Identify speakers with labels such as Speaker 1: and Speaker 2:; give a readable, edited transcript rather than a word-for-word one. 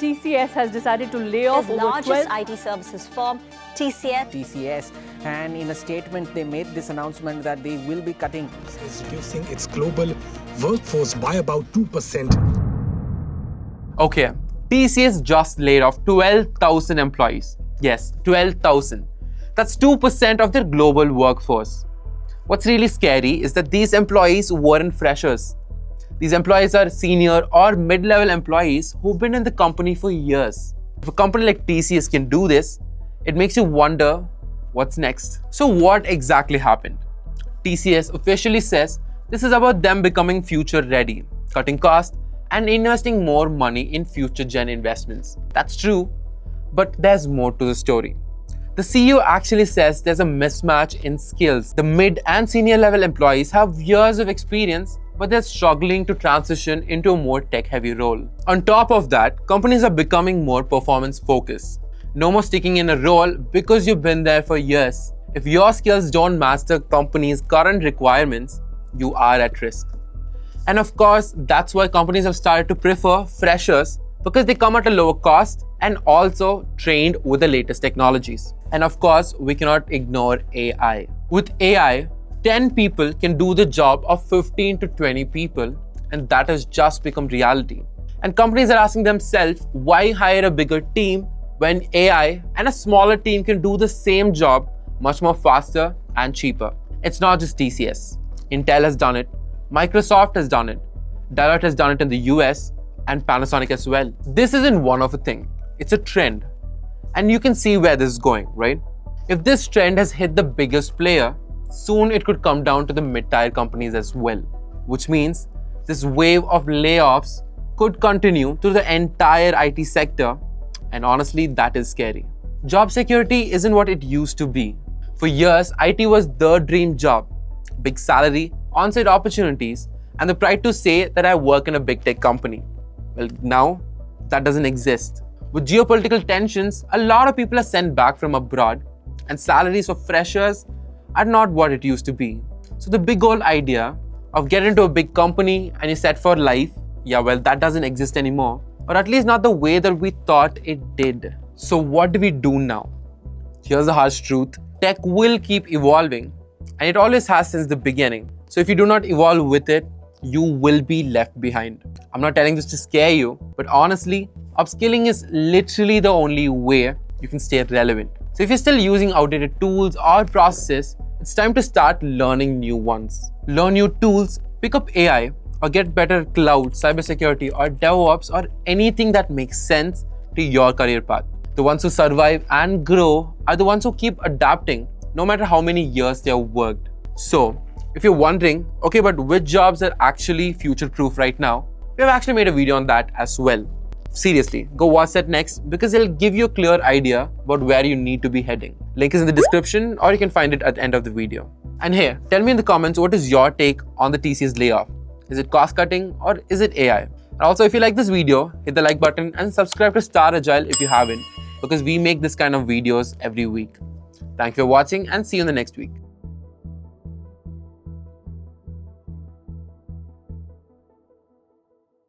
Speaker 1: TCS has decided to lay off
Speaker 2: The
Speaker 1: over
Speaker 2: largest
Speaker 1: 12...
Speaker 2: IT services firm, TCS.
Speaker 3: And in a statement, they made this announcement that they will be cutting.
Speaker 4: Is reducing its global workforce by about 2%.
Speaker 5: Okay, TCS just laid off 12,000 employees. Yes, 12,000. That's 2% of their global workforce. What's really scary is that these employees weren't freshers. These employees are senior or mid-level employees who've been in the company for years. If a company like TCS can do this, it makes you wonder what's next. So what exactly happened? TCS officially says this is about them becoming future ready, cutting costs and investing more money in future gen investments. That's true, but there's more to the story. The CEO actually says there's a mismatch in skills. The mid and senior level employees have years of experience, but they're struggling to transition into a more tech-heavy role. On top of that, companies are becoming more performance-focused. No more sticking in a role because you've been there for years. If your skills don't match the company's current requirements, you are at risk. And of course, that's why companies have started to prefer freshers, because they come at a lower cost and also trained with the latest technologies. And of course, we cannot ignore AI. With AI, 10 people can do the job of 15 to 20 people, and that has just become reality. And companies are asking themselves, why hire a bigger team when AI and a smaller team can do the same job much more faster and cheaper? It's not just TCS. Intel has done it, Microsoft has done it, Deloitte has done it in the US, and Panasonic as well. This isn't one of a thing, it's a trend. And you can see where this is going, right? If this trend has hit the biggest player, soon it could come down to the mid-tier companies as well, which means this wave of layoffs could continue through the entire IT sector, and honestly, that is scary. Job security isn't what it used to be. For years, IT was the dream job. Big salary, on-site opportunities, and the pride to say that I work in a big tech company. Well, now, that doesn't exist. With geopolitical tensions, a lot of people are sent back from abroad, and salaries for freshers are not what it used to be. So the big old idea of getting into a big company and you're set for life, yeah, well, that doesn't exist anymore, or at least not the way that we thought it did. So what do we do now? Here's the harsh truth. Tech will keep evolving, and it always has since the beginning. So if you do not evolve with it, you will be left behind. I'm not telling this to scare you, but honestly, upskilling is literally the only way you can stay relevant. So if you're still using outdated tools or processes, it's time to start learning new ones. Learn new tools, pick up AI, or get better at cloud, cybersecurity, or DevOps, or anything that makes sense to your career path. The ones who survive and grow are the ones who keep adapting, no matter how many years they have worked. So, if you're wondering, okay, but which jobs are actually future-proof right now, we have actually made a video on that as well. Seriously, go watch that next because it'll give you a clear idea about where you need to be heading. Link is in the description, or you can find it at the end of the video. And hey, tell me in the comments, what is your take on the TCS layoff? Is it cost cutting or is it AI? And also, if you like this video, hit the like button and subscribe to Star Agile if you haven't, because we make this kind of videos every week. Thank you for watching and see you in the next week.